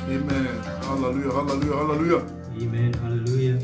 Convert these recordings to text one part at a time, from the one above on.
Amen. Hallelujah, hallelujah, hallelujah. Amen, hallelujah.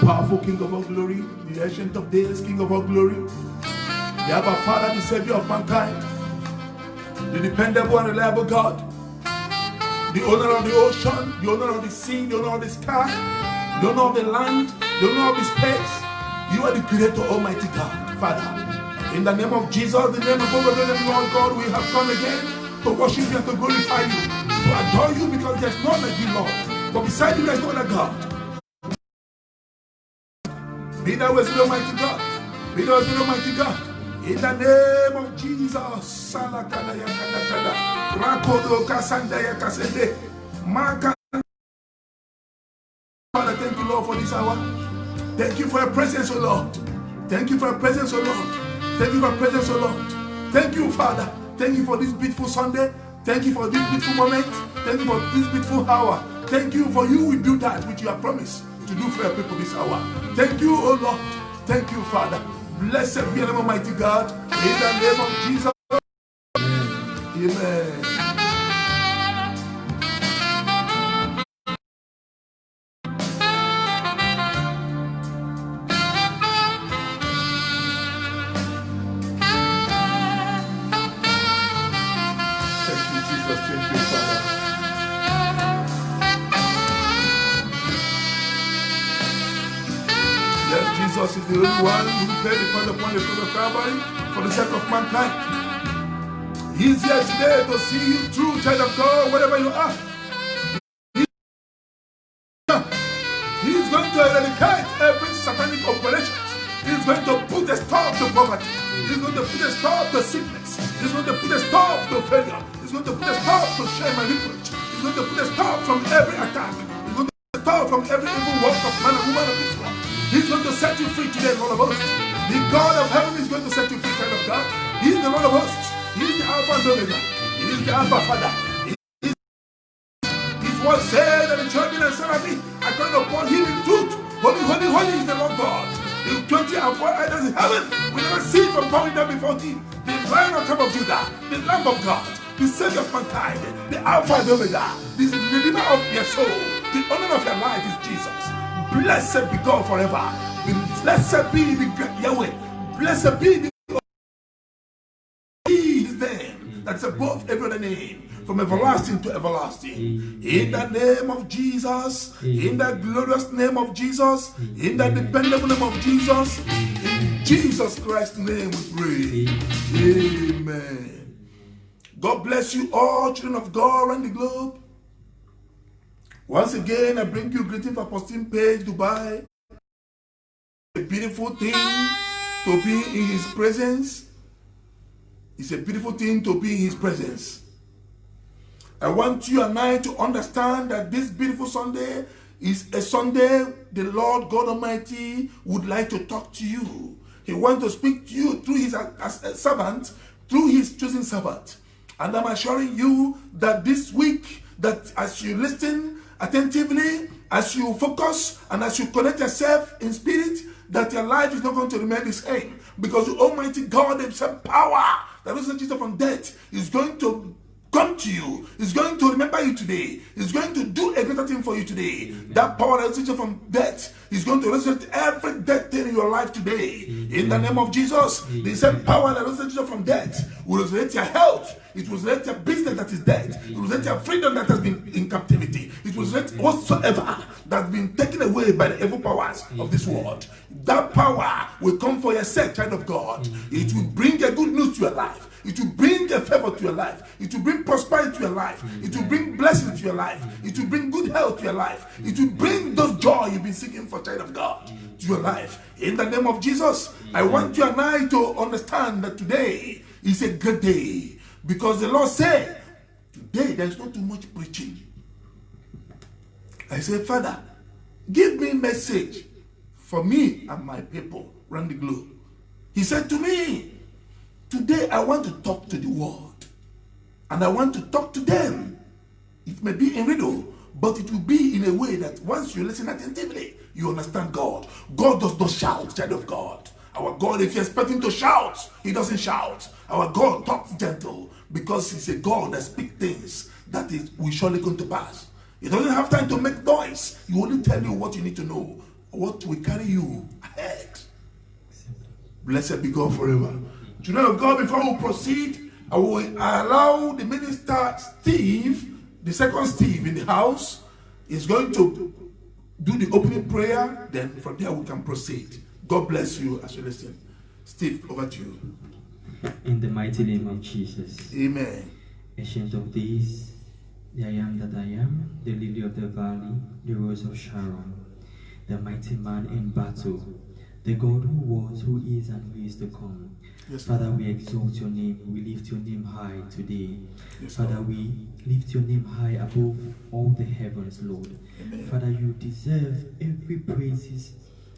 Powerful King of all glory, the Ancient of Days, King of all glory, the Abba Father, the Savior of mankind, the dependable and reliable God, the owner of the ocean, the owner of the sea, the owner of the sky, the owner of the land, the owner of the space. You are the creator, Almighty God, Father. In the name of Jesus, the name of God, Lord God, we have come again to worship you and to glorify you, to adore you, because there's none like you, Lord. But beside you, there's no other God. Be thou exalted, Almighty God. Be thou exalted, Almighty God. In the name of Jesus. Father, thank you, Lord, for this hour. Thank you for your presence, O Lord. Thank you for your presence, O Lord. Thank you for your presence, O Lord. Thank you, Father. Thank you for this beautiful Sunday. Thank you for this beautiful moment. Thank you for this beautiful hour. Thank you for you will do that which you have promised to do for your people this hour. Thank you, O Lord. Thank you, Father. Blessed be the name of Almighty God. In the name of Jesus. Amen. Thank you, Jesus. Thank you, Father. Yes, Jesus is the only one who paid the price upon the cross of Calvary for the sake of mankind. He is here today to see you through, child of God, wherever you are. He is going to eradicate every satanic operation. He is going to put a stop to poverty. He is going to put a stop to sickness. He is going to put a stop to failure. He is going to put a stop to shame and reproach. He is going to put a stop from every attack. He is going to put a stop from every evil work of man and woman of this world. He is going to set you free today, Lord of hosts. The God of heaven is going to set you free, child of God. He is the Lord of hosts. He is the Alpha and Omega. He is the Alpha Father. His word said that the children and seraphim are going upon him in truth. Holy, holy, holy is the Lord God. The 20 and 4 elders in heaven will never cease from bowing down before him. The Lion on top of Judah, the Lamb of God, the Savior of mankind, the Alpha and Omega, the Redeemer of their soul. The owner of your life is Jesus. Blessed be God forever. Blessed be the great Yahweh. Blessed be the His name that's above every other name, from everlasting to everlasting. In the name of Jesus, in the glorious name of Jesus, in the dependable name of Jesus, in Jesus Christ's name we pray. Amen. God bless you all, children of God around the globe. Once again, I bring you greeting from Apostle Page, Dubai. A beautiful thing to be in His presence. It's a beautiful thing to be in His presence. I want you and I to understand that this beautiful Sunday is a Sunday the Lord God Almighty would like to talk to you. He wants to speak to you through His as a servant, through His chosen servant. And I'm assuring you that this week, that as you listen attentively, as you focus, and as you connect yourself in spirit, that your life is not going to remain the same. Because the Almighty God Himself, power that rose Jesus from death, is going to come to you. Is going to remember you today. Is going to do a greater thing for you today. Amen. That power that rose Jesus from death is going to resurrect every dead thing in your life today. Amen. In the name of Jesus, the same power that rose Jesus from death will resurrect your health. It will resurrect your business that is dead. It will resurrect your freedom that has been in captivity. It will resurrect whatsoever that's been taken away by the evil powers of this world. That power will come for your sake, child of God. It will bring a good news to your life. It will bring a favor to your life. It will bring prosperity to your life. It will bring blessing to your life. It will bring good health to your life. It will bring those joy you've been seeking for, child of God, to your life. In the name of Jesus, I want you and I to understand that today is a good day. Because the Lord said, today there's not too much preaching. I said, Father, give me a message for me and my people around the globe. He said to me, today I want to talk to the world. And I want to talk to them. It may be in riddle, but it will be in a way that once you listen attentively, you understand God. God does not shout, child of God. Our God, if you expect Him to shout, He doesn't shout. Our God talks gentle because He's a God that speaks things that will surely come to pass. He doesn't have time to make noise. He will only tell you what you need to know, what will carry you ahead. Blessed be God forever. Children of God, before we proceed, I will allow the minister Steve, the second Steve in the house, is going to do the opening prayer. Then from there we can proceed. God bless you as you listen. Steve, over to you. In the mighty name of Jesus. Amen. Ancient of days, the I am that I am, the lily of the valley, the rose of Sharon, the mighty man in battle, the God who was, who is, and who is to come. Yes, Father, we exalt your name, we lift your name high today. Yes, Father, Lord. we lift your name high above all the heavens, Lord. Amen. Father, you deserve every praises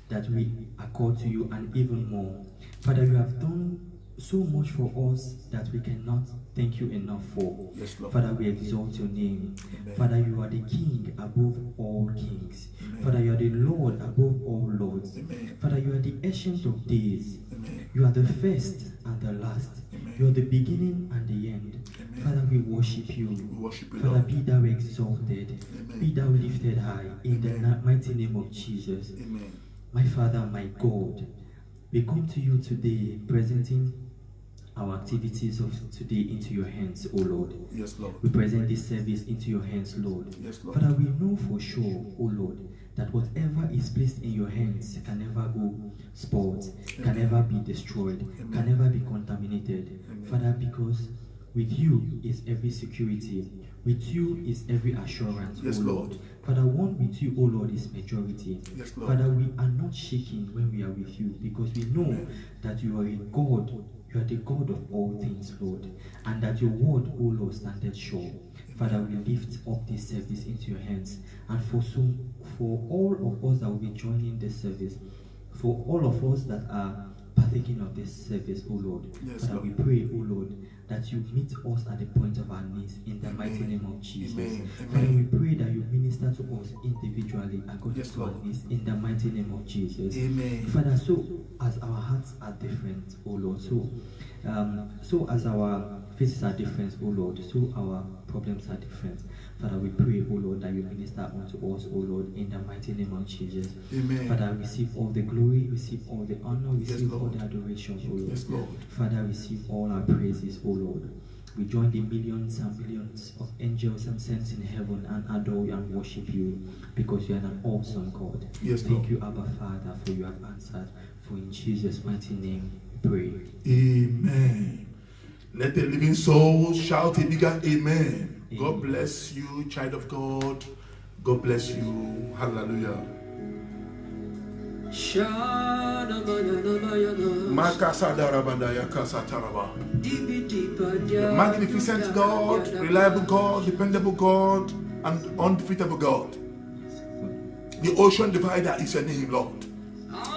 that we accord to you and even more. Father, you have done so much for us that we cannot thank you enough for. Yes, Lord. Father, we exalt your name. Amen. Father, you are the King above all kings. Amen. Father, you are the Lord above all lords. Amen. Father, you are the Ancient of days. Amen. You are the first and the last. Amen. You are the beginning and the end. Amen. Father, we worship you. We worship you, Father, Lord. be thou exalted. Amen. Be thou lifted high in Amen. the mighty name of Jesus. Amen. My Father, my God, we come to you today presenting our activities of today into your hands, O Lord. Yes, Lord. We present this service into your hands, Lord. Yes, Lord. Father, we know for sure, O Lord, that whatever is placed in your hands can never go spoiled, can never be destroyed, Amen. can never be contaminated. Amen. Father, because with you is every security, with you is every assurance, Yes, O Lord. Father, one with you, O Lord, is majority. Yes, Lord. Father, we are not shaking when we are with you because we know Amen. that you are a God. You are the God of all things, Lord, and that your word, O Lord, standeth sure. Father, we lift up this service into your hands, and for all of us that will be joining this service, for all of us that are partaking of this service, O Lord, Yes, Father, Lord. we pray, O Lord, that you meet us at the point of our needs in the mighty name of Jesus. Amen. Father, we pray that you minister to us individually according Yes, to our Lord. needs in the mighty name of Jesus. Amen. Father, so as our hearts are different, oh Lord, so as our faces are different, oh Lord, so our problems are different. Father, we pray, oh Lord, that you minister unto us, oh Lord, in the mighty name of Jesus. Amen. Father, receive all the glory, receive all the honor, receive all Lord. the adoration, oh Lord. Yes, Lord. Father, receive all our praises, oh Lord. We join the millions and millions of angels and saints in heaven and adore you and worship you because you are an awesome God. Yes, Thank Lord. you, Abba Father, for you have answered. For in Jesus' mighty name we pray. Amen. Let the living soul shout a bigger amen. God bless you, child of God. God bless you. Hallelujah. The magnificent God, reliable God, dependable God, and undefeatable God. The ocean divider is your name, Lord.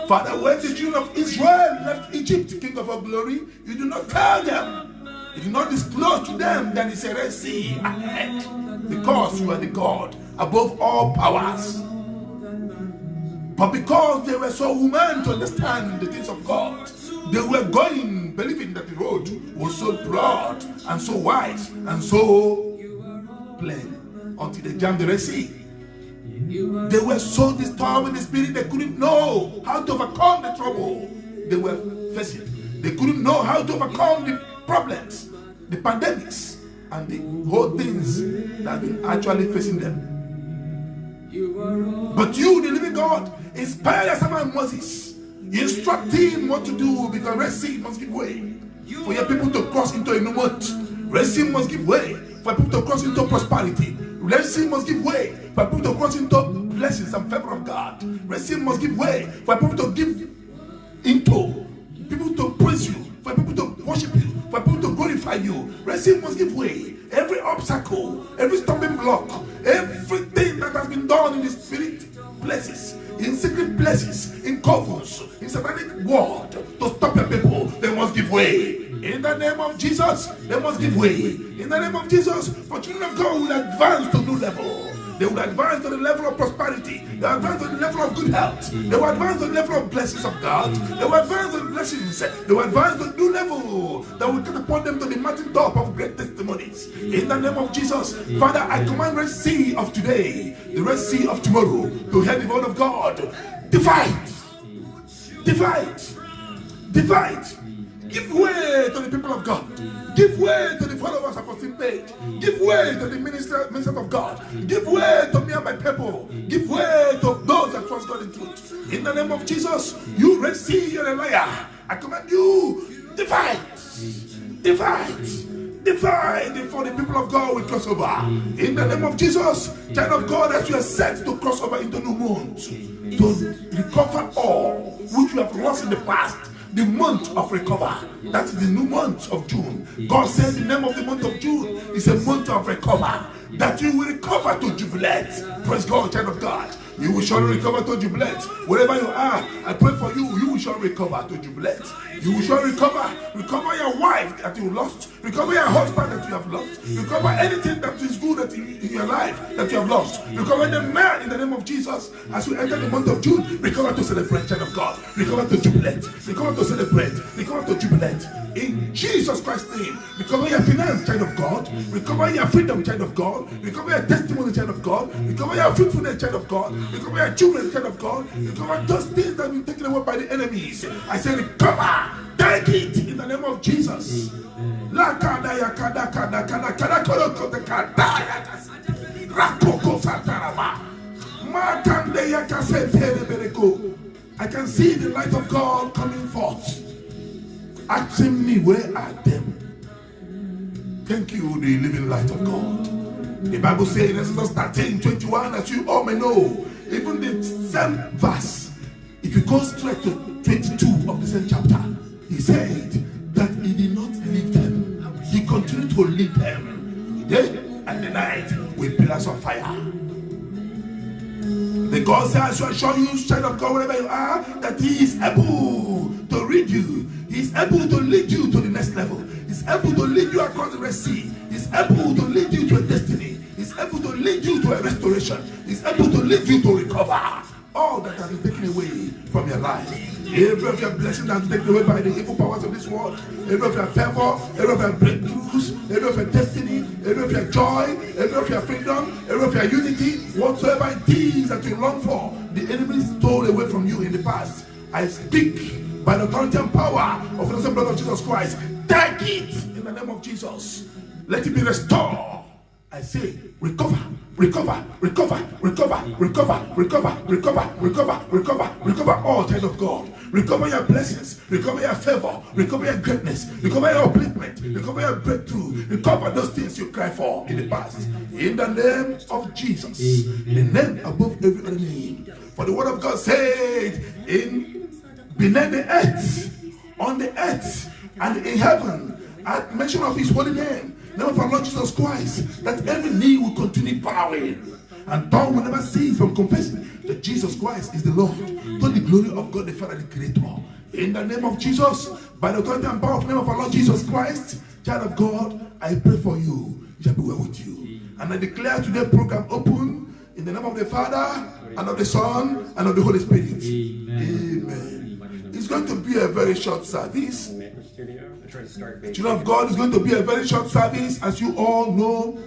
Father, when the children of Israel left Egypt, King of all glory, you do not tell them. You do not disclose to them that it's a Red Sea ahead, because you are the God above all powers. But because they were so human to understand the things of God, they were going believing that the road was so broad and so wide and so plain until they jammed the Red Sea. They were so disturbed in the spirit, they couldn't know how to overcome the trouble they were facing. They couldn't know how to overcome the problems, the pandemics, and the whole things that have been actually facing them. But you, the living God, inspired your servant Moses. You instruct him what to do because Red Sea must give way for your people to cross into a new month. Red Sea must give way for people to cross into prosperity. Red Sea must give way for people to cross into blessings and favor of God. Red Sea must give way for people to give into, people to praise you, for people to worship you, for people to glorify you. Red Sea must give way. Every obstacle, every stumbling block, everything that has been done in the spirit places, in secret places, in covens, in satanic word to stop your people, they must give way. In the name of Jesus, they must give way. In the name of Jesus, for children of God will advance to a new level. They will advance to the level of prosperity. They will advance to the level of good health. They will advance to the level of blessings of God. They will advance to the blessings. They will advance to a new level that will catapult them to the mountain top of great testimonies. In the name of Jesus, Father, I command Red Sea of today, the Red Sea of tomorrow, to hear the word of God. Divide. Divide. Divide. Give way to the people of God. Give way to the followers of Apostle Page. Give way to the ministers of God. Give way to me and my people. Give way to those that trust God in truth. In the name of Jesus, you Red Sea, you're a liar. I command you, divide. Divide. Divide for the people of God will cross over. In the name of Jesus, child of God, as you are set to cross over into new months, to recover all which you have lost in the past. The month of recover. That is the new month of June. God said the name of the month of June is a month of recover. That you will recover to jubilate. Praise God, child of God. You will surely recover to jubilate. Wherever you are, I pray for you. You will surely recover to jubilate. You will surely recover. Recover your wife that you lost. Recover your husband that you have lost. Recover anything that is good that in your life that you have lost. Recover the man in the name of Jesus. As we enter the month of June, recover to celebrate, child of God. Recover to jubilate. Recover to celebrate. Recover to jubilate. In Jesus Christ's name, recover your finance, child of God. Recover your freedom, child of God. Recover your testimony, child of God. Recover your fruitfulness, child of God. Recover your children, child of God. Recover those things that have been taken away by the enemies. I say recover. Take it in the name of Jesus. I can see the light of God coming forth. Asking me, where are them? Thank you, the living light of God. The Bible says in Exodus 13:21, as you all may know, even the same verse, if you go straight to 22 of the same chapter, he said that he did not leave them. He continued to lead them day and the night with pillars of fire. The God says, I shall show you, child of God, wherever you are, that he is able to lead you. He is able to lead you to the next level. He He's able to lead you across the Red Sea. He's able to lead you to a destiny. He's able to lead you to a restoration. He's able to lead you to recover all that has been taken away from your life. Every of your blessings that has been taken away by the evil powers of this world, every of your favor, every of your breakthroughs, every of your destiny, every of your joy, every of your freedom, every of your unity, whatsoever it is that you long for, the enemy stole away from you in the past. I speak by the authority and power of the blood of Jesus Christ. Take it in the name of Jesus. Let it be restored. I say, recover, recover, recover, recover, recover, recover, recover, recover, recover, recover all child of God. Recover your blessings, recover your favor, recover your greatness, recover your upliftment, recover your breakthrough, recover those things you cried for in the past. In the name of Jesus, the name above every other name. For the word of God said, in beneath the earth, on the earth, and in heaven, at mention of his holy name, name of our Lord Jesus Christ, that every knee will continue bowing and tongue will never cease from confessing that Jesus Christ is the Lord, to the glory of God the Father, the Creator. In the name of Jesus, by the authority and power of the name of our Lord Jesus Christ, child of God, I pray for you. It shall be well with you. And I declare today's program open in the name of the Father, and of the Son, and of the Holy Spirit. Amen. It's going to be a very short service. Children of God, is going to be a very short service, as you all know.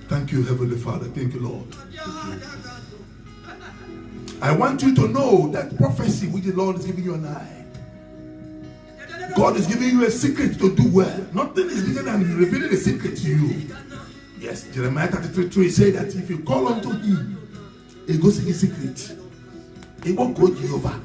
Thank you, Heavenly Father. Thank you, Lord. I want you to know that prophecy which the Lord is giving you and I, God is giving you a secret to do well. Nothing is bigger than revealing a secret to you. Yes, Jeremiah 33:3 says that if you call unto him, he goes in his secret. He won't go Jehovah.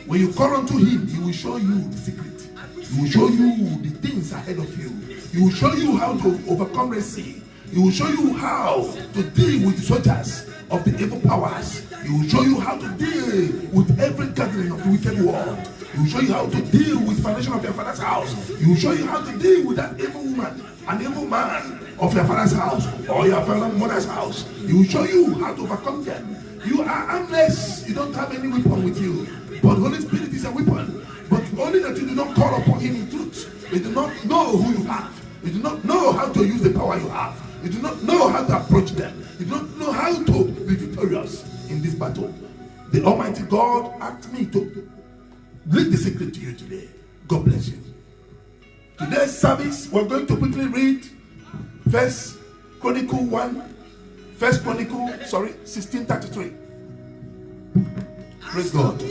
When you call unto him, he will show you the secret. He will show you the things ahead of you. He will show you how to overcome the sea. He will show you how to deal with the soldiers of the evil powers. He will show you how to deal with every gathering of the wicked world. He will show you how to deal with foundation of your father's house. He will show you how to deal with that evil woman and evil man of your father's house or your father's mother's house. He will show you how to overcome them. You are harmless. You don't have any weapon with you. But Holy Spirit is a weapon. But only that you do not call upon him in truth. You do not know who you have. You do not know how to use the power you have. You do not know how to approach them. You do not know how to be victorious in this battle. The Almighty God asked me to lead the secret to you today. God bless you. Today's service, we're going to quickly read First Chronicle 16:33. Praise God.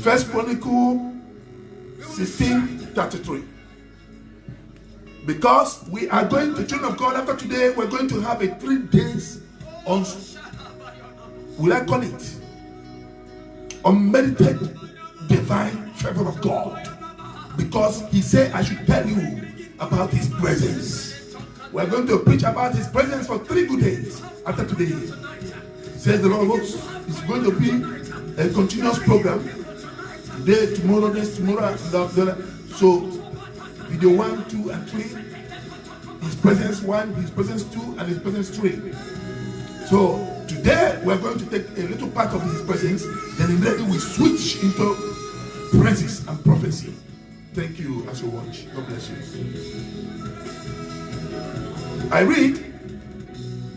First Chronicle 16:33. Because we are going to, children of God, after today, we're going to have a 3 days on, will I call it, unmerited divine favor of God. Because he said I should tell you about his presence. We're going to preach about his presence for 3 good days after today. Says the Lord of hosts. It's going to be a continuous program. Today, tomorrow, next tomorrow. So, video 1, 2, and 3. His presence 1, his presence 2, and his presence 3. So, today we're going to take a little part of his presence. Then immediately we switch into praises and prophecy. Thank you as you watch. God bless you. I read.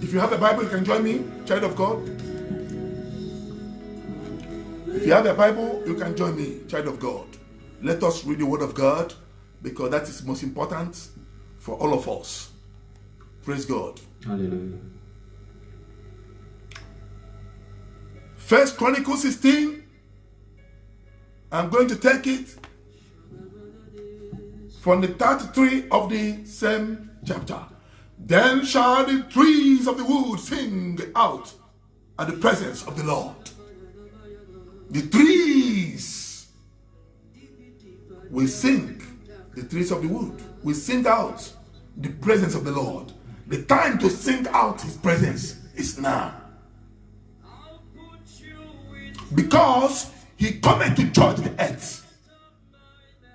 If you have a Bible, you can join me, child of God. If you have a Bible, you can join me, child of God. Let us read the word of God, because that is most important for all of us. Praise God. Hallelujah. First Chronicles 16. I'm going to take it from the 33 of the same chapter. Then shall the trees of the wood sing out at the presence of the Lord. The trees will sing. The trees of the wood will sing out the presence of the Lord. The time to sing out his presence is now. Because he cometh to judge the earth.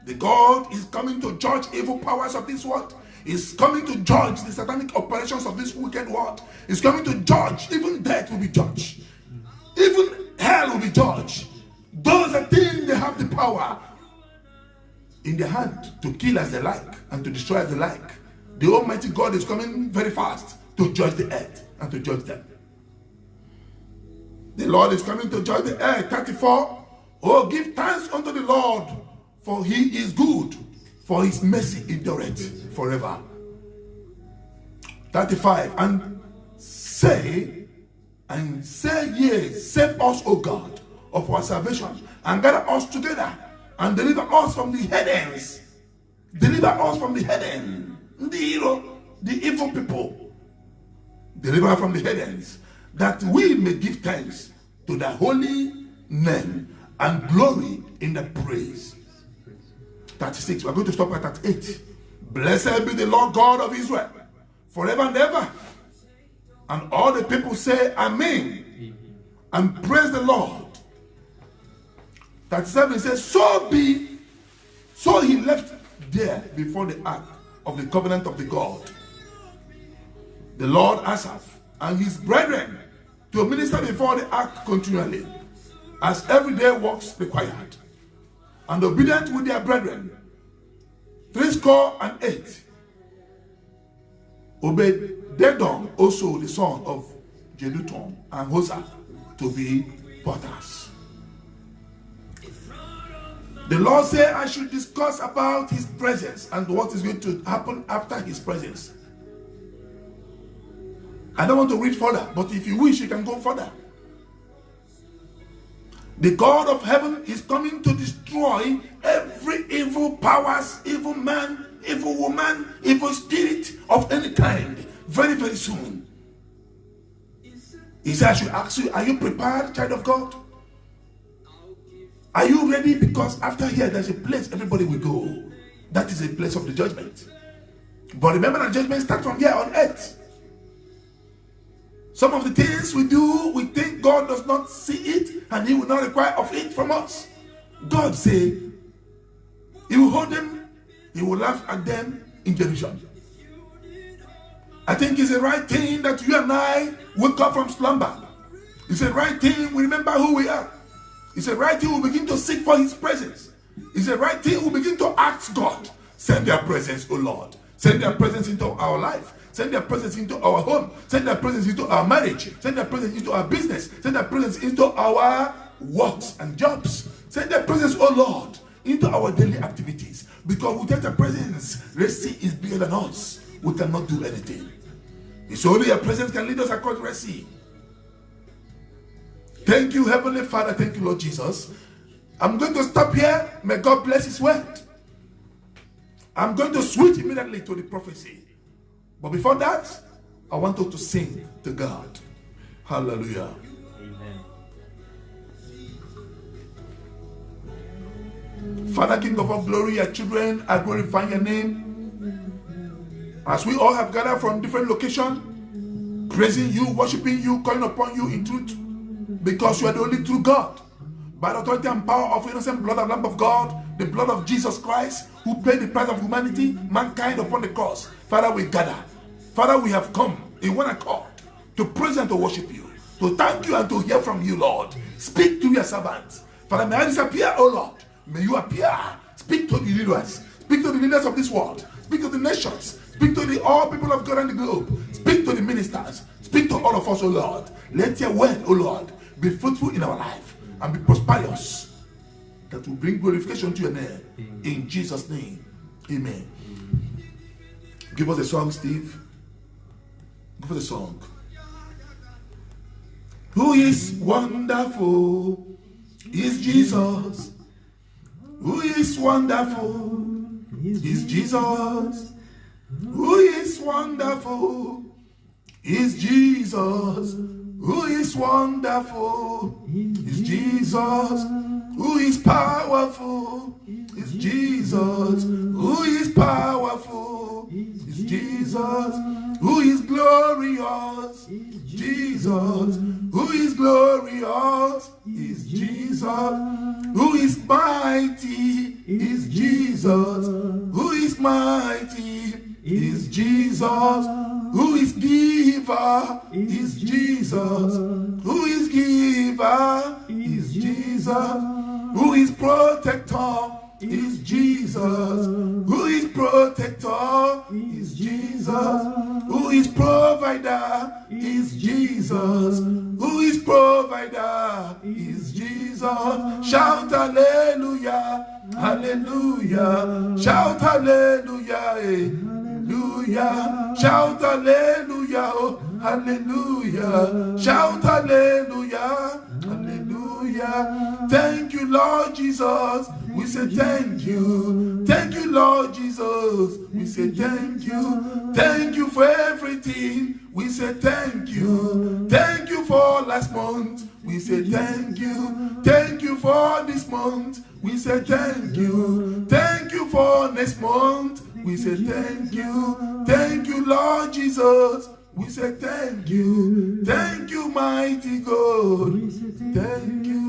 The God is coming to judge evil powers of this world. He's coming to judge the satanic operations of this wicked world. He's coming to judge. Even death will be judged. Even hell will be judged. Those that think they have the power in their hand to kill as they like and to destroy as they like. The Almighty God is coming very fast to judge the earth and to judge them. The Lord is coming to judge the earth. 34. Oh, give thanks unto the Lord, for he is good, for his mercy endureth forever. 35. And say ye, save us, O God, of our salvation, and gather us together, and deliver us from the heathens. Deliver us from the heathen, the evil people. Deliver us from the heathens, that we may give thanks to thy holy name and glory in the praise. 36. We're going to stop at 38. Blessed be the Lord God of Israel, forever and ever. And all the people say, Amen. And praise the Lord. 37 says, so he left there before the ark of the covenant of the God, the Lord Asaph, and his brethren, to minister before the ark continually, as everyday works required, and obedient with their brethren. 68. Obed-Dedon, also the son of Jeduthun, and Hosea, to be potters. The Lord said I should discuss about his presence and what is going to happen after his presence. I don't want to read further, but if you wish, you can go further. The God of heaven is coming to destroy every evil powers, evil man, evil woman, evil spirit of any kind very, very soon. He said, I should ask you, are you prepared, child of God? Are you ready? Because after here, there's a place everybody will go. That is a place of the judgment. But remember that judgment starts from here on earth. Some of the things we do, we think God does not see it and he will not require of it from us. God say, he will hold them, he will laugh at them in Jerusalem. I think it's the right thing that you and I wake up from slumber. It's the right thing we remember who we are. It's the right thing we begin to seek for his presence. It's the right thing we begin to ask God, send their presence, O Lord. Send their presence into our life. Send their presence into our home. Send their presence into our marriage. Send their presence into our business. Send their presence into our works and jobs. Send their presence, O Lord, into our daily activities. Because without their presence, Red Sea is bigger than us. We cannot do anything. It's only your presence can lead us across the Red Sea. Thank you, Heavenly Father. Thank you, Lord Jesus. I'm going to stop here. May God bless his word. I'm going to switch immediately to the prophecy. But before that, I want us to sing to God. Hallelujah. Amen. Father, King of all glory, your children, I glorify your name. As we all have gathered from different locations, praising you, worshiping you, calling upon you in truth, because you are the only true God. By the authority and power of innocent blood of the Lamb of God, the blood of Jesus Christ, who paid the price of humanity, mankind upon the cross. Father, we gather. Father, we have come in one accord to praise and to worship you, to thank you and to hear from you, Lord. Speak to your servants. Father, may I disappear, O Lord. May you appear. Speak to the leaders. Speak to the leaders of this world. Speak to the nations. Speak to all people of God and the globe. Speak to the ministers. Speak to all of us, O Lord. Let your word, O Lord, be fruitful in our life and be prosperous, that will bring glorification to your name. In Jesus' name, amen. Give us a song, Steve. Give us a song. Who is wonderful is Jesus. Who is wonderful is Jesus. Who is wonderful is Jesus. Who is wonderful is Jesus. Who is powerful is Jesus. Who is powerful is Jesus. Who is glorious is Jesus. Who is glorious is Jesus. Who is mighty is Jesus. Who is mighty is Jesus. Who is giver is Jesus. Who is giver is Jesus. Who is protector is Jesus. Jesus. Who is protector? Is Jesus. Who is provider? Is Jesus. Who is provider? Is Jesus. Shout hallelujah. Hallelujah. Shout hallelujah. Hallelujah. Shout hallelujah. Oh, hallelujah. Shout hallelujah. Hallelujah. Thank you, Lord Jesus. We say thank you. Thank you, Lord Jesus. We say thank you. Thank you for everything. We say thank you. Thank you for last month. We say thank you. Thank you for this month. We say thank you. Thank you for next month. We say thank you. Thank you, Lord Jesus. We say thank you. Thank you, mighty God. Thank you.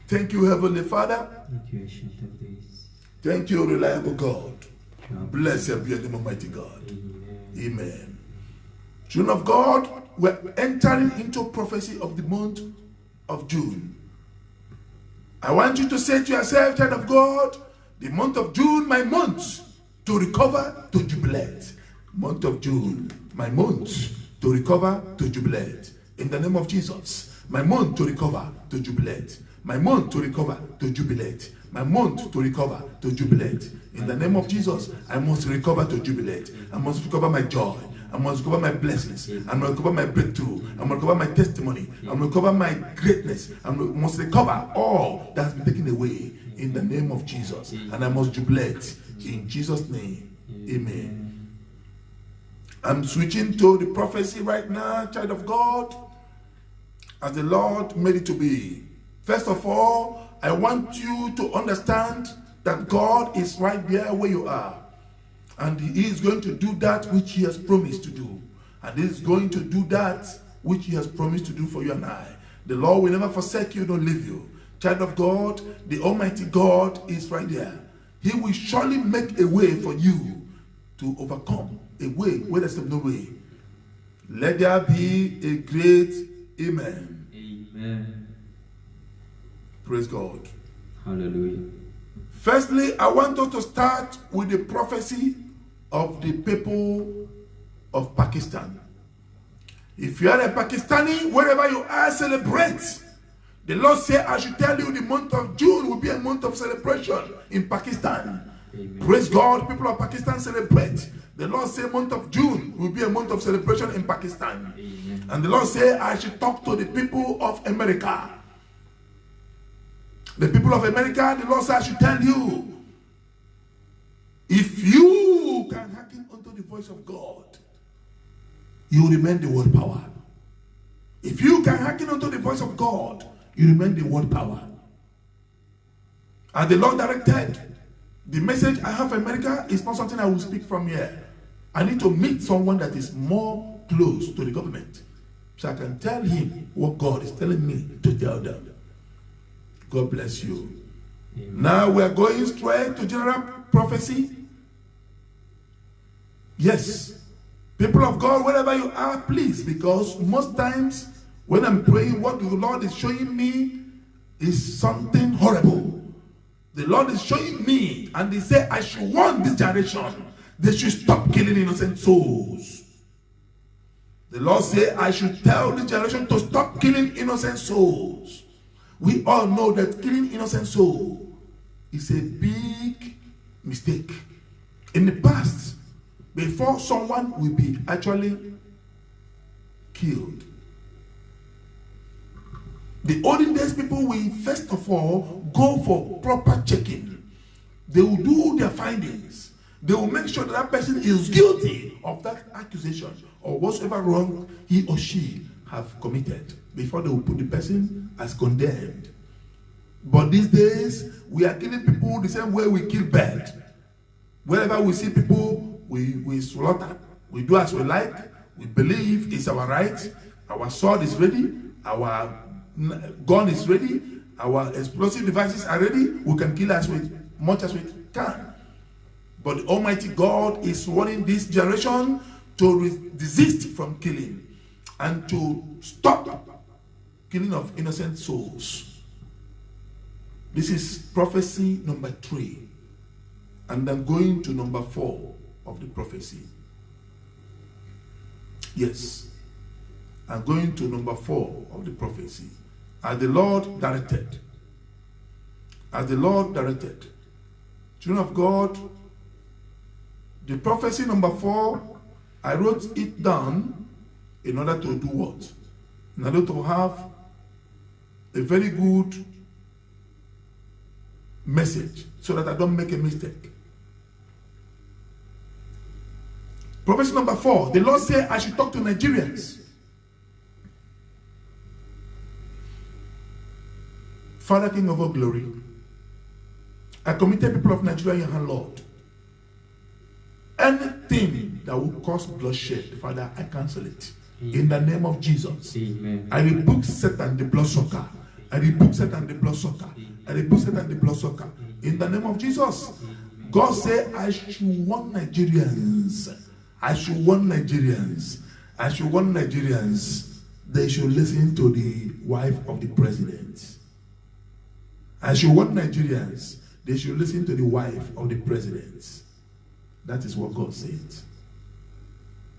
Thank you, Heavenly Father. Thank you, Ancient of Days. Thank you, reliable God. Blessed be your name, Almighty God. Amen. Amen. Children of God, we're entering into prophecy of the month of June. I want you to say to yourself, child of God, the month of June, my month to recover, to jubilate. Month of June, my month to recover, to jubilate. In the name of Jesus, my month to recover, to jubilate. My month to recover, to jubilate. My month to recover, to jubilate. In the name of Jesus, I must recover to jubilate. I must recover my joy. I must recover my blessings. I must recover my breakthrough. I must recover my testimony. I must recover my greatness. I must recover all that has been taken away in the name of Jesus. And I must jubilate in Jesus' name. Amen. I'm switching to the prophecy right now, child of God, as the Lord made it to be. First of all, I want you to understand that God is right there where you are. And He is going to do that which He has promised to do. And He is going to do that which He has promised to do for you and I. The Lord will never forsake you, nor leave you. Child of God, the Almighty God is right there. He will surely make a way for you to overcome. A way where there's no way. Let there be a great amen. Amen. Praise God. Hallelujah. Firstly, I want us to start with the prophecy of the people of Pakistan. If you are a Pakistani, wherever you are, celebrate. The Lord said, I should tell you the month of June will be a month of celebration in Pakistan. Amen. Praise God, people of Pakistan celebrate. The Lord said month of June will be a month of celebration in Pakistan. Amen. And the Lord said, I should talk to the people of America. The people of America, the Lord said, I should tell you, if you can hearken unto the voice of God, you remain the world power. If you can hearken unto the voice of God, you remain the world power. And the Lord directed, the message I have for America is not something I will speak from here. I need to meet someone that is more close to the government, so I can tell him what God is telling me to tell them. God bless you. Amen. Now we are going straight to general prophecy. Yes. People of God, wherever you are, please, because most times when I'm praying, what the Lord is showing me is something horrible. The Lord is showing me, and He said, I should warn this generation. They should stop killing innocent souls. The Lord said, I should tell this generation to stop killing innocent souls. We all know that killing innocent soul is a big mistake. In the past, before someone will be actually killed, the olden days people will first of all go for proper checking. They will do their findings. They will make sure that that person is guilty of that accusation or whatsoever wrong he or she have committed before they will put the person as condemned. But these days, we are killing people the same way we kill birds. Wherever we see people, we slaughter. We do as we like. We believe it's our right. Our sword is ready. Our gun is ready. Our explosive devices are ready. We can kill as much as we can. But the Almighty God is warning this generation to desist from killing and to stop killing of innocent souls. This is prophecy number 3. And I'm going to number 4 of the prophecy. Yes. I'm going to number 4 of the prophecy. As the Lord directed. As the Lord directed. Children of God, the prophecy number 4, I wrote it down in order to do what? In order to have a very good message so that I don't make a mistake. Prophecy number 4, the Lord said I should talk to Nigerians. Father, King of all glory, I committed people of Nigeria in your hand, Lord. Anything that will cause bloodshed, Father, I cancel it. Amen. In the name of Jesus. Amen. I rebuke Satan, the bloodsucker. I rebuke Satan, the bloodsucker. I rebuke Satan, the bloodsucker. In the name of Jesus. Amen. God said, I should warn Nigerians. I should warn Nigerians. I should warn Nigerians. They should listen to the wife of the president. I should warn Nigerians. They should listen to the wife of the president. That is what God said.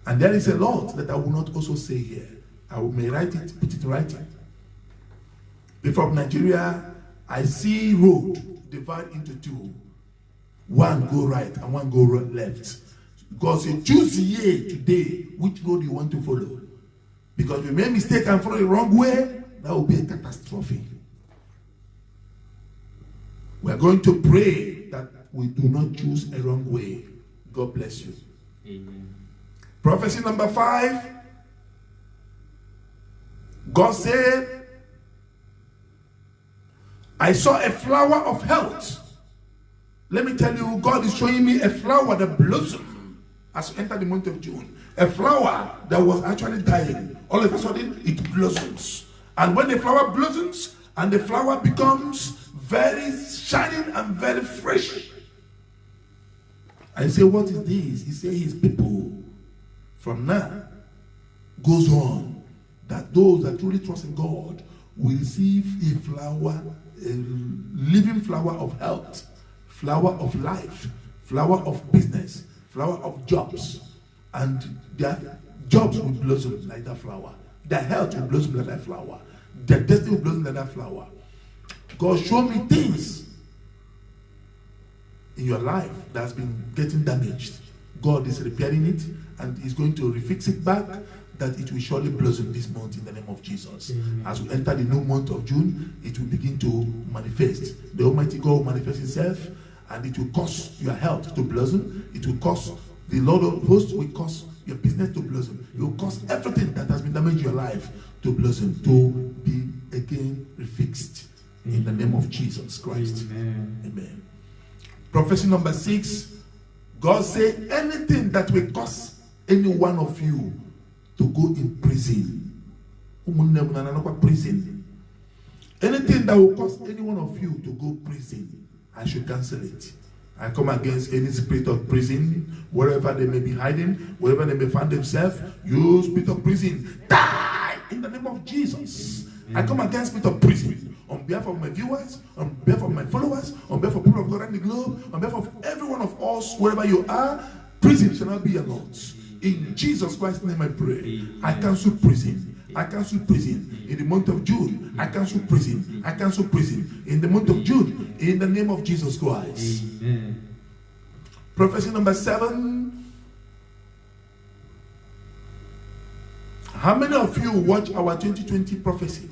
And there is a lot that I will not also say here. I may write it, put it in writing. From Nigeria, I see road divide into 2. One go right and one go left. Because you choose here today which road you want to follow. Because if you make a mistake and follow the wrong way, that will be a catastrophe. We are going to pray that we do not choose a wrong way. God bless you. Amen. Prophecy number 5. God said, I saw a flower of health. Let me tell you, God is showing me a flower that blossomed as we enter the month of June. A flower that was actually dying. All of a sudden, it blossoms. And when the flower blossoms and the flower becomes very shining and very fresh, I say, what is this? He said, his people from now goes on that those that truly trust in God will receive a flower, a living flower of health, flower of life, flower of business, flower of jobs. And their jobs will blossom like that flower. Their health will blossom like that flower. Their destiny will blossom like that flower. God, show me things in your life that's been getting damaged. God is repairing it and is going to refix it back, that it will surely blossom this month in the name of Jesus. Amen. As we enter the new month of June, it will begin to manifest. The Almighty God will manifest Himself, and it will cause your health to blossom. It will cause the Lord of hosts will cause your business to blossom. It will cause everything that has been damaged in your life to blossom, to be again refixed. Amen. In the name of Jesus Christ. Amen. Amen. Prophecy number 6. God said, anything that will cause any one of you to go in prison. Anything that will cause any one of you to go prison, I should cancel it. I come against any spirit of prison, wherever they may be hiding, wherever they may find themselves. You spirit of prison, die in the name of Jesus. I come against spirit of prison. On behalf of my viewers, on behalf of my followers, on behalf of people of God around the globe, on behalf of every one of us, wherever you are, prison shall not be your lot. In Jesus Christ's name I pray. I cancel prison. I cancel prison. In the month of June, I cancel prison. I cancel prison. In the month of June, in the name of Jesus Christ. Amen. Prophecy number 7. How many of you watch our 2020 prophecy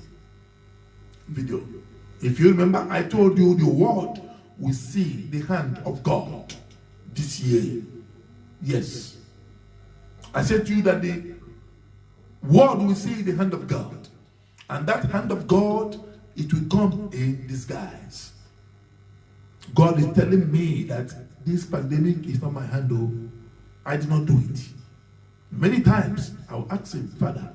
video? If you remember, I told you the world will see the hand of God this year. Yes. I said to you that the world will see the hand of God. And that hand of God, it will come in disguise. God is telling me that this pandemic is not my handle. I did not do it. Many times, I'll ask him, Father,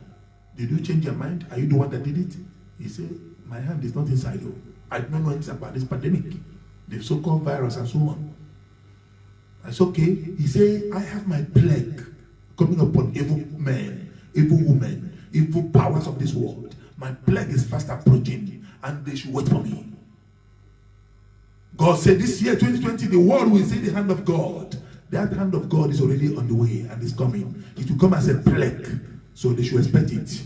did you change your mind? Are you the one that did it? He said, my hand is not inside you. I don't know anything about this pandemic, the so-called virus and so on. I said, okay. He said, I have my plague coming upon evil men, evil women, evil powers of this world. My plague is fast approaching, and they should wait for me. God said this year, 2020, the world will see the hand of God. That hand of God is already on the way and is coming. It will come as a plague, so they should expect it.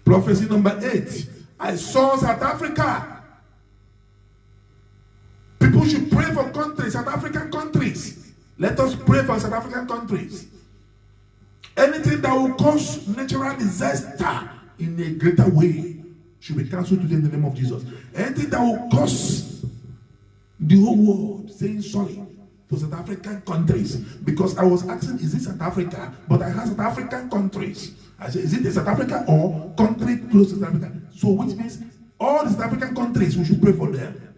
Prophecy number 8. I saw South Africa. People should pray for countries, South African countries. Let us pray for South African countries. Anything that will cause natural disaster in a greater way should be cancelled today in the name of Jesus. Anything that will cause the whole world saying sorry to South African countries, because I was asking, is it South Africa? But I have South African countries. I said, is it a South Africa or country close to South Africa? So which means all the South African countries, we should pray for them.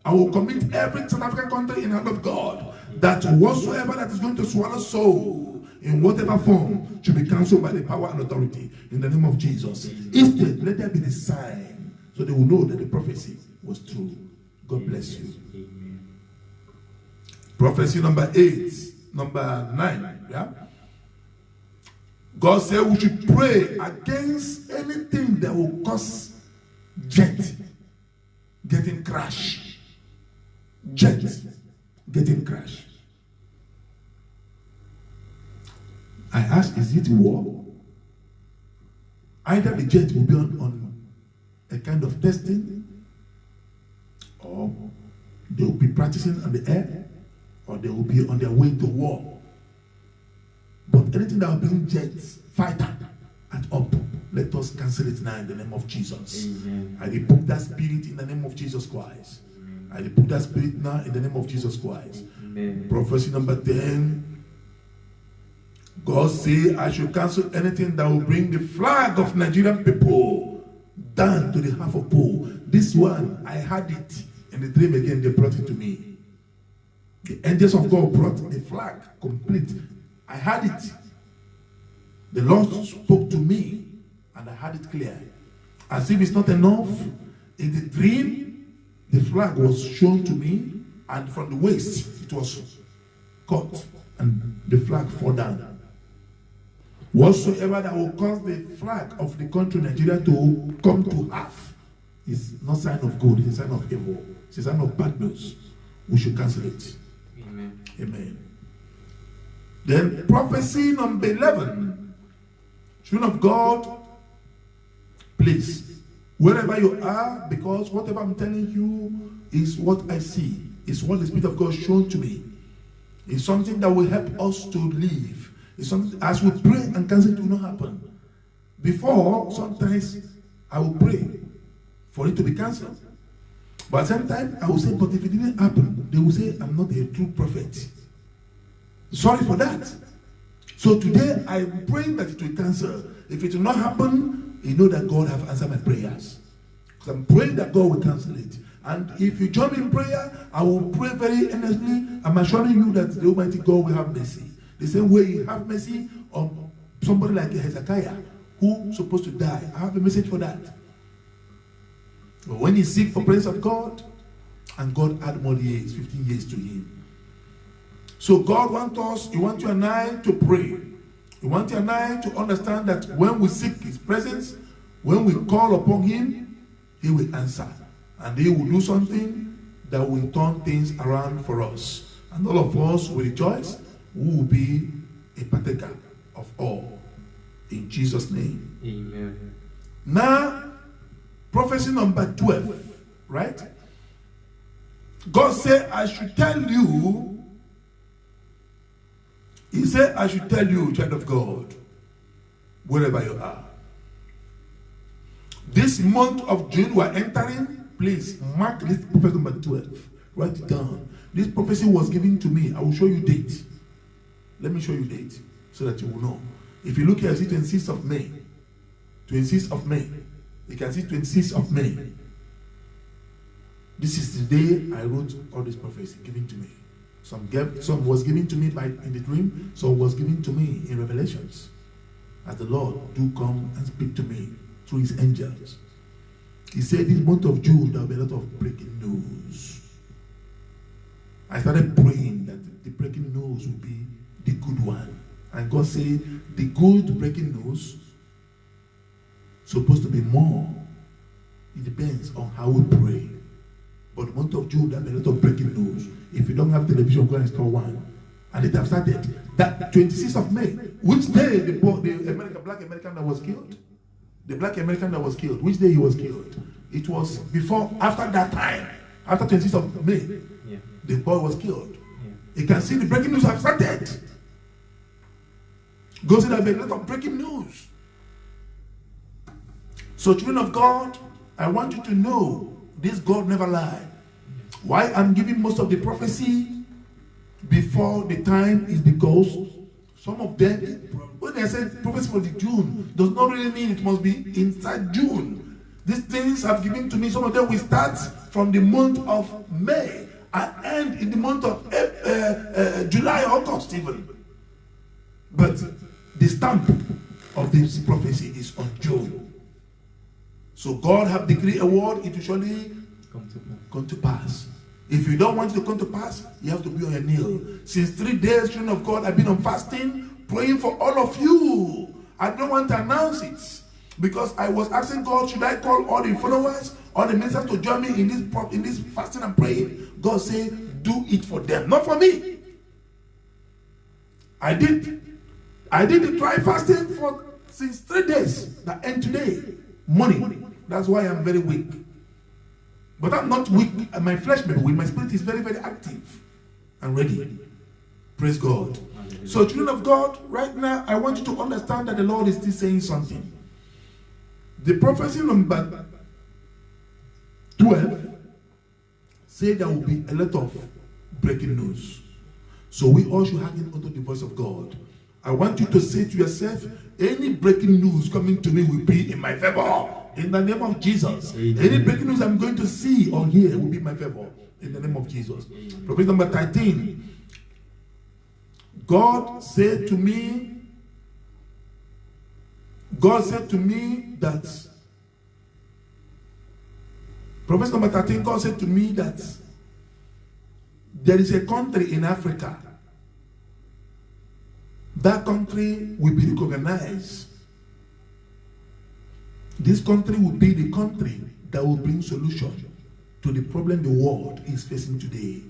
I will commit every South African country in the hand of God, that whatsoever that is going to swallow soul in whatever form should be cancelled by the power and authority in the name of Jesus. Instead, let there be the sign, so they will know that the prophecy was true. God bless you. Amen. Prophecy number 8, number 9. Yeah. God said we should pray against anything that will cause jet getting crashed. Jet getting crashed. I ask, is it war? Either the jet will be on a kind of testing, or they will be practicing on the air, or they will be on their way to war. But anything that will bring jets, fighter, and up, let us cancel it now in the name of Jesus. Amen. I rebuke that spirit in the name of Jesus Christ. I rebuke that spirit now in the name of Jesus Christ. Amen. Prophecy number 10. God say I should cancel anything that will bring the flag of Nigerian people down to the half of pole. This one, I had it in the dream again, they brought it to me. The angels of God brought the flag complete. I had it. The Lord spoke to me and I had it clear. As if it's not enough, in the dream, the flag was shown to me, and from the waist it was cut and the flag fell down. Whatsoever that will cause the flag of the country Nigeria to come to half is not a sign of good, it's a sign of evil, it's a sign of bad news. We should cancel it. Amen. Amen. Then prophecy number 11. Children of God, please, wherever you are, because whatever I'm telling you is what I see, is what the Spirit of God shown to me. It's something that will help us to live. It's something, as we pray and cancel, it will not happen. Before, sometimes I will pray for it to be cancelled. But sometimes I will say, but if it didn't happen, they will say, I'm not a true prophet. Sorry for that. So today, I'm praying that it will cancel. If it will not happen, you know that God have answered my prayers. Because I'm praying that God will cancel it. And if you join me in prayer, I will pray very earnestly. I'm assuring you that the Almighty God will have mercy. The same way He have mercy on somebody like Hezekiah, who is supposed to die. I have a message for that. But when he seek for presence of God, and God add more years, 15 years to him. So God wants us, He wants you and I to pray. He wants you and I to understand that when we seek His presence, when we call upon Him, He will answer. And He will do something that will turn things around for us. And all of us will rejoice. We will be a partaker of all. In Jesus' name. Amen. Now, prophecy number 12, right? God said, I should tell you, He said, I should tell you, child of God, wherever you are. This month of June we are entering, please mark this prophecy number 12. Write it down. This prophecy was given to me. I will show you date. Let me show you date so that you will know. If you look here, see 26th of May. 26th of May. You can see 26th of May. This is the day I wrote all this prophecy given to me. Some was given to me in the dream, some was given to me in revelations. As the Lord do come and speak to me through His angels. He said this month of June there will be a lot of breaking news. I started praying that the breaking news will be the good one. And God said the good breaking news supposed to be more. It depends on how we pray. But the month of June, there are a lot of breaking news. If you don't have television, go and install one. And it has started. That 26th of May, which day the black American that was killed? The black American that was killed, which day he was killed? It was after that time, after 26th of May, the boy was killed. You can see the breaking news have started. Go see that there are a lot of breaking news. So children of God, I want you to know this God never lied. Why I'm giving most of the prophecy before the time is because some of them, when I said prophecy for the June, does not really mean it must be inside June. These things have given to me, some of them will start from the month of May and end in the month of July, August even. But the stamp of this prophecy is on June. So God have decreed a word, it will surely come to pass. If you don't want it to come to pass, you have to be on your knee. Since 3 days, children of God, I've been on fasting, praying for all of you. I don't want to announce it because I was asking God, should I call all the followers, all the ministers to join me in this fasting and praying? God said, do it for them, not for me. I did the dry fasting since 3 days that end today. Morning. That's why I'm very weak. But I'm not weak. My flesh may be weak. My spirit is very, very active and ready. Praise God. So children of God, right now, I want you to understand that the Lord is still saying something. The prophecy number 12 said there will be a lot of breaking news. So we all should hang onto the voice of God. I want you to say to yourself, any breaking news coming to me will be in my favor. In the name of Jesus. Amen. Any breaking news I'm going to see or hear will be in my favor. In the name of Jesus. Prophet number 13. God said to me that, Prophet number 13, God said to me that there is a country in Africa. That country will be recognized. This country will be the country that will bring solution to the problem the world is facing today.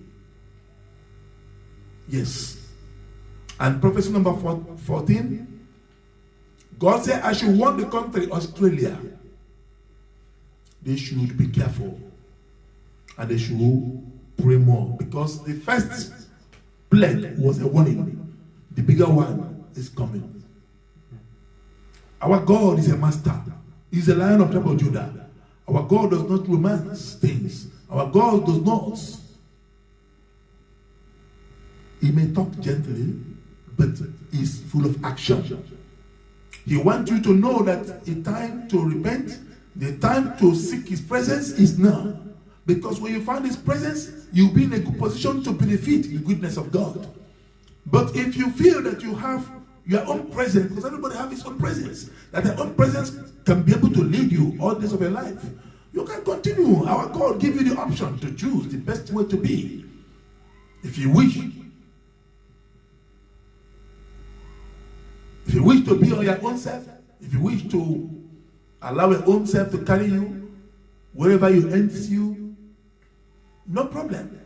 Yes. And prophecy number 14, God said, I should warn the country, Australia. They should be careful. And they should pray more. Because the first plague was a warning. The bigger one is coming. Our God is a master. He's a Lion of the tribe of Judah. Our God does not romance things. Our God does not. He may talk gently, but he's full of action. He wants you to know that the time to repent, the time to seek his presence is now. Because when you find his presence, you'll be in a good position to benefit the goodness of God. But if you feel that you have your own presence, because everybody has his own presence, that their own presence can be able to lead you all days of your life, you can continue. Our God give you the option to choose the best way to be. If you wish to be on your own self, if you wish to allow your own self to carry you wherever you ends you, no problem.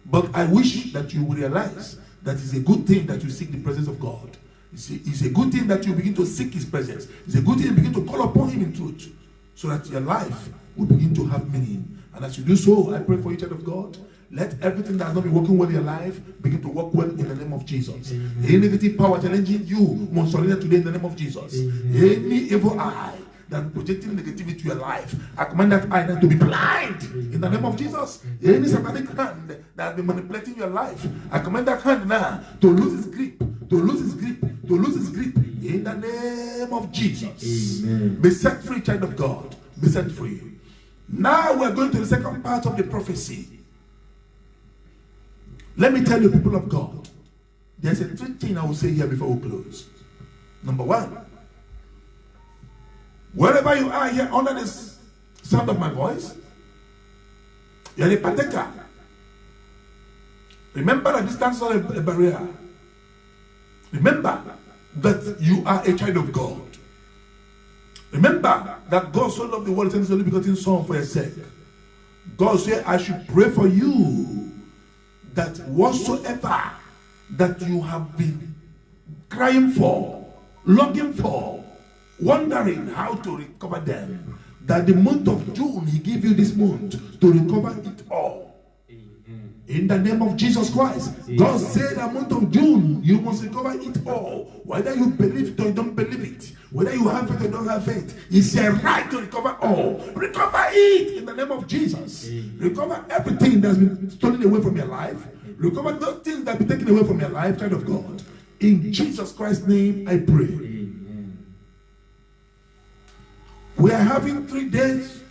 But I wish that you will realize that it's a good thing that you seek the presence of God. It's a good thing that you begin to seek his presence. It's a good thing you begin to call upon him in truth, so that your life will begin to have meaning. And as you do so, I pray for you, child of God, let everything that has not been working well in your life begin to work well in the name of Jesus. Amen. Any negative power challenging you must surrender today in the name of Jesus. Amen. Any evil eye that projecting negativity to your life, I command that eye to be blind in the name of Jesus. Any satanic hand that has been manipulating your life, I command that hand now to lose its grip, to lose its grip, to lose its grip in the name of Jesus. Amen. Be set free, child of God. Be set free. Now we're going to the second part of the prophecy. Let me tell you, people of God, there's a three things I will say here before we close. Number one, wherever you are here under the sound of my voice, you're a partaker. Remember that distance is not a barrier. Remember that you are a child of God. Remember that God so loved the world and sent his only begotten Son for your sake. God said, I should pray for you that whatsoever that you have been crying for, longing for, wondering how to recover them, that the month of June, he gave you this month to recover it all. In the name of Jesus Christ. God said the month of June, you must recover it all. Whether you believe it or you don't believe it, whether you have faith or don't have faith, it's your right to recover all. Recover it in the name of Jesus. Recover everything that's been stolen away from your life. Recover those things that have been taken away from your life, child of God. In Jesus Christ's name, I pray. Amen. We are having 3 days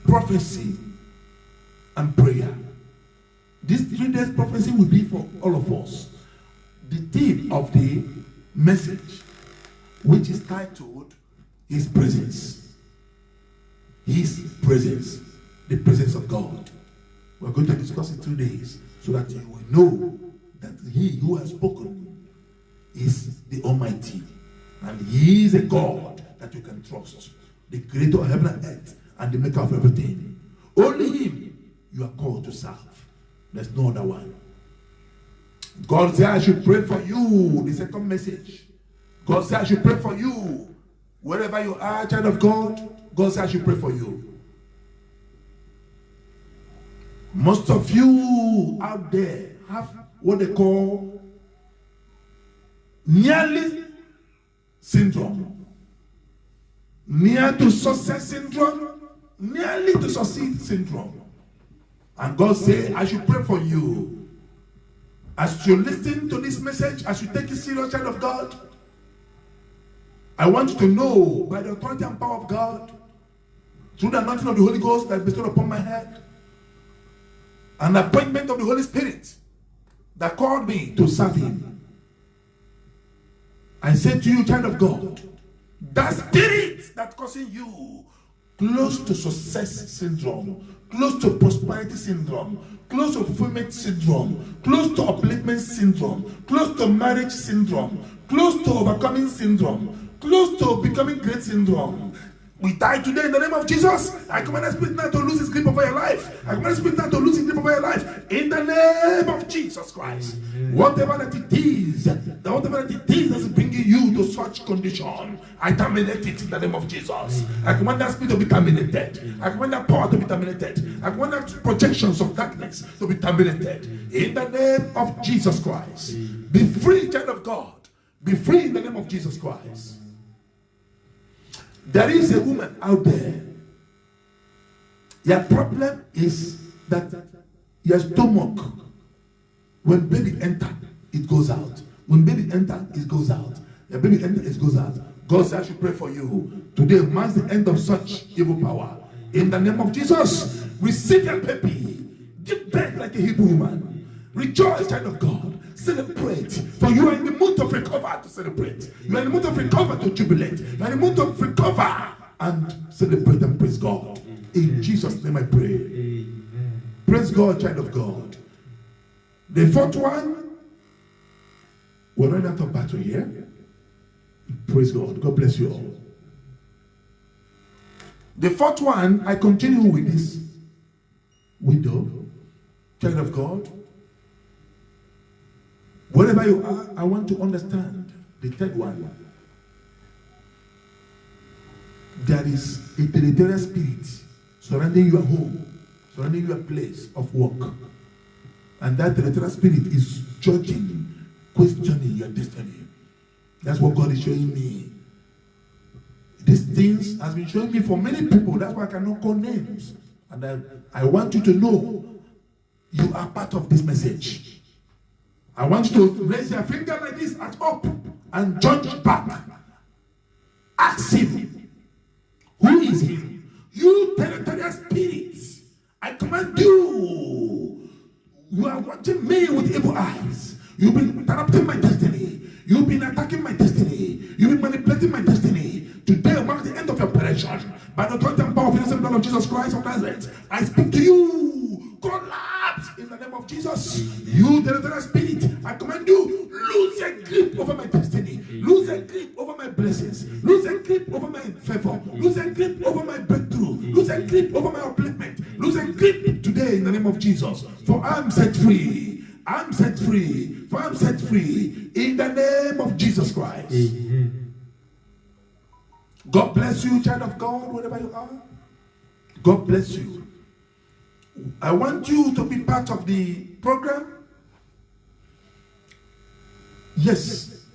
prophecy and prayer. This 3 days prophecy will be for all of us. The theme of the message, which is titled His Presence. His presence. The presence of God. We're going to discuss it 2 days so that you will know that He who has spoken is the Almighty. And He is a God that you can trust. The creator of heaven and earth and the maker of everything. Only Him you are called to serve. There's no other one. God said I should pray for you. The second message. God said I should pray for you. Wherever you are, child of God, God said I should pray for you. Most of you out there have what they call nearly syndrome. Near to success syndrome. Nearly to succeed syndrome. And God said, I should pray for you. As you listen to this message, as you take it serious, child of God, I want you to know, by the authority and power of God, through the anointing of the Holy Ghost that is bestowed upon my head, an appointment of the Holy Spirit that called me to serve Him. I say to you, child of God, that spirit that's causing you close to success syndrome, close to prosperity syndrome, close to fulfillment syndrome, close to upliftment syndrome, close to marriage syndrome, close to overcoming syndrome, close to becoming great syndrome. We die today in the name of Jesus. I command the spirit now to lose its grip over your life. I command the spirit now to lose its grip over your life. In the name of Jesus Christ. Whatever that it is that's bringing you to such condition, I terminate it in the name of Jesus. I command that spirit to be terminated. I command that power to be terminated. I command that projections of darkness to be terminated. In the name of Jesus Christ. Be free, child of God. Be free in the name of Jesus Christ. There is a woman out there. Your problem is that your stomach, when baby enter, it goes out. When baby enter, it goes out. Your baby enter, it goes out. God said I should pray for you. Today marks the end of such evil power. In the name of Jesus, receive your baby. Give birth like a Hebrew woman. Rejoice, child of God. Celebrate. For you are in the mood of recover to celebrate. You are in the mood of recover to jubilate. You are in the mood of recover and celebrate and praise God. In Jesus' name I pray. Amen. Praise God, child of God. The fourth one, we're running out of battle here. Praise God. God bless you all. The fourth one, I continue with this widow, child of God. Wherever you are, I want to understand the third one. There is a territorial spirit surrounding your home, surrounding your place of work. And that territorial spirit is judging, questioning your destiny. That's what God is showing me. These things has been showing me for many people. That's why I cannot call names. And I want you to know you are part of this message. I want you to raise your finger like this at up and judge back. Ask him, who is he? You territorial spirits, I command you. You are watching me with evil eyes. You've been interrupting my destiny. You've been attacking my destiny. You've been manipulating my destiny. Today marks the end of your operation. By the authority and power of the innocent blood of Jesus Christ of Nazareth, I speak to you. Collapse in the name of Jesus. You territorial spirit, I command you, lose your grip over my destiny. Lose your grip over my blessings. Lose a grip over my favor. Lose a grip over my breakthrough. Lose a grip over my upliftment. Lose a grip today in the name of Jesus. For I'm set free. I'm set free. For I'm set free in the name of Jesus Christ. Amen. God bless you, child of God, wherever you are. God bless you. I want you to be part of the program. Yes.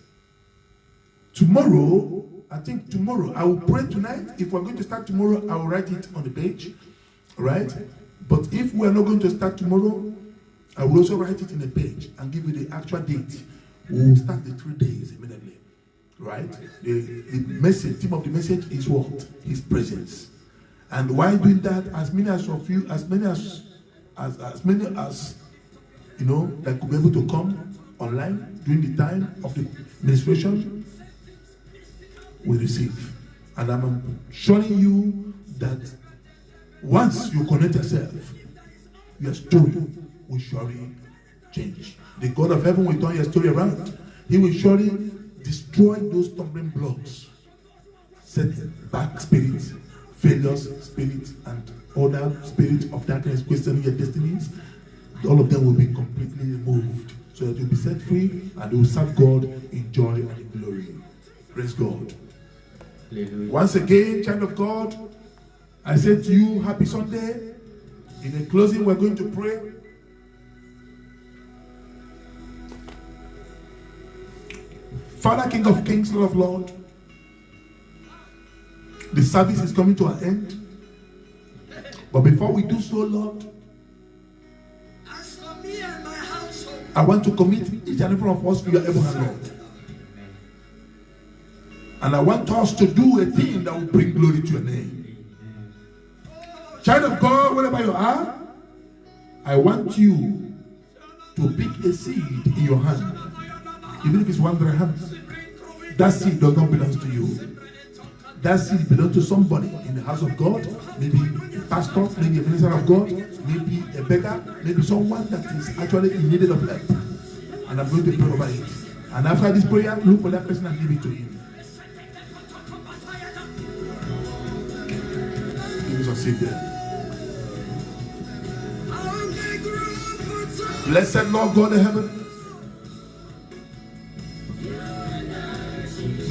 Tomorrow, I think tomorrow, I will pray tonight. If we're going to start tomorrow, I will write it on the page. Right? But if we're not going to start tomorrow, I will also write it in the page and give you the actual date. We will start the 3 days immediately. Right? The message, theme of the message is what? His presence. And while doing that, as many as you know, that could be able to come online during the time of the ministration, we receive. And I'm showing you that once you connect yourself, your story will surely change. The God of heaven will turn your story around. He will surely destroy those stumbling blocks, set back spirits, failures spirits, and other spirits of darkness questioning your destinies. All of them will be completely removed, so that you'll be set free and you will serve God in joy and in glory. Praise God. Hallelujah. Once again, child of God, I say to you, happy Sunday. In the closing, we're going to pray. Father, King of Kings, Lord of Lords, the service is coming to an end. But before we do so, Lord, I want to commit each and every one of us to your able hand, Lord. And I want us to do a thing that will bring glory to your name. Child of God, wherever you are, I want you to pick a seed in your hand. Even if it's 1 dirham, that seed does not belong to you. That seed belongs to somebody in the house of God, maybe a pastor, maybe a minister of God, maybe a beggar, maybe someone that is actually in need of help. And I'm going to pray over it. And after this prayer, look for that person and give it to him. Give us a seed there. Blessed Lord God of heaven,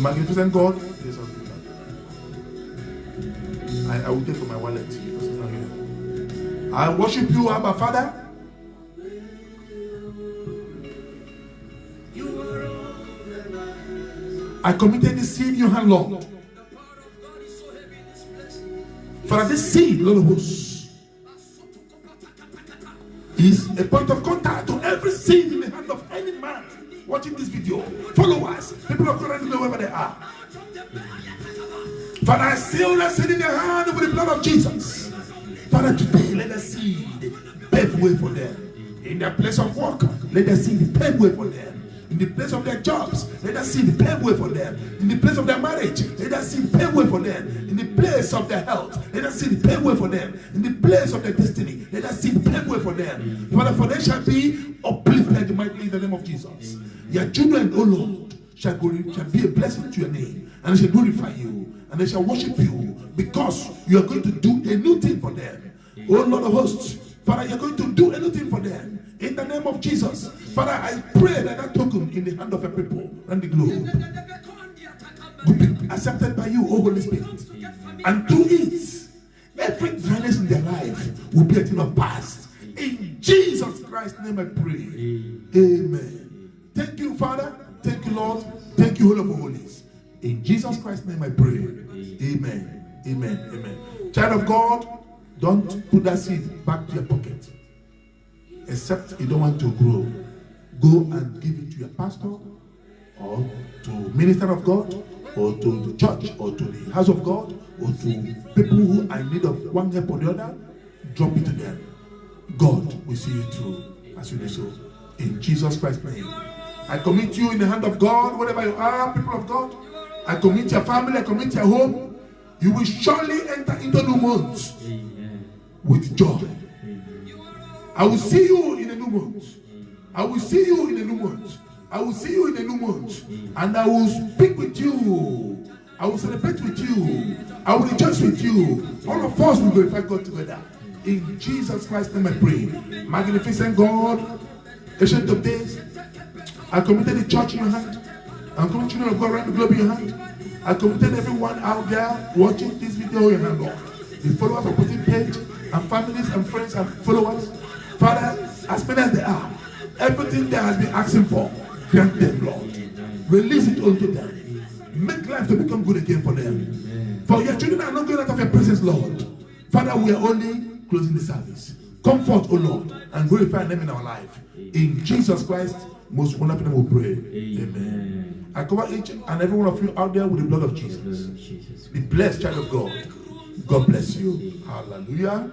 magnificent God, I will take from my wallet. I worship you, Abba Father. I committed this seed in your hand, Lord. For this seed, Lord of hosts, is a point of contact to every seed in the hand of any man watching this video. Followers, people of God, wherever they are. Father, I seal that seed in your hand with the blood of Jesus. Father, today let the seed pave way for them. In their place of work, let the seed pave way for them. In the place of their jobs, let the seed pave way for them. In the place of their marriage, let the seed pave way for them. In the place of their health, let the seed pave way for them. In the place of their destiny, let the seed pave way for them. Father, for they shall be uplifted mightily in the name of Jesus. Your children, O Lord, shall be a blessing to your name, and they shall glorify you, and they shall worship you, because you are going to do a new thing for them. Oh Lord of hosts, Father, you're going to do anything for them. In the name of Jesus, Father, I pray that that token in the hand of a people and the globe will be accepted by you, O Holy Spirit. And through it, every dryness in their life will be a thing of past. In Jesus Christ's name I pray. Amen. Thank you, Father. Thank you, Lord. Thank you, Holy of Holies. In Jesus Christ's name I pray. Amen. Amen. Amen. Child of God, don't put that seed back to your pocket. Except you don't want to grow. Go and give it to your pastor, or to minister of God, or to the church, or to the house of God, or to people who are in need of one help or the other. Drop it to them. God will see you through as you do so. In Jesus Christ's name. I commit you in the hand of God, wherever you are, people of God. I commit your family, I commit your home. You will surely enter into new months with joy. I will see you in a new month. I will see you in a new month. I will see you in a new month. And I will speak with you I will celebrate with you. I will rejoice with you. All of us will glorify God together. In Jesus Christ's name I pray. Magnificent God, Ancient of Days, I committed the church in your hand. I committed children of God around the globe in your hand. I committed everyone out there watching this video in your hand, Lord. The followers of Prophetic Page, and families and friends and followers. Father, as many as they are, everything they has been asking for, grant them, Lord. Release it unto them. Make life to become good again for them. For your children are not going out of your presence, Lord. Father, we are only closing the service. Comfort, O Lord, and glorify them in our life. In Jesus Christ, most wonderful name we pray. Amen. I cover each and every one of you out there with the blood of Jesus. Be blessed, child of God. God bless you. Hallelujah.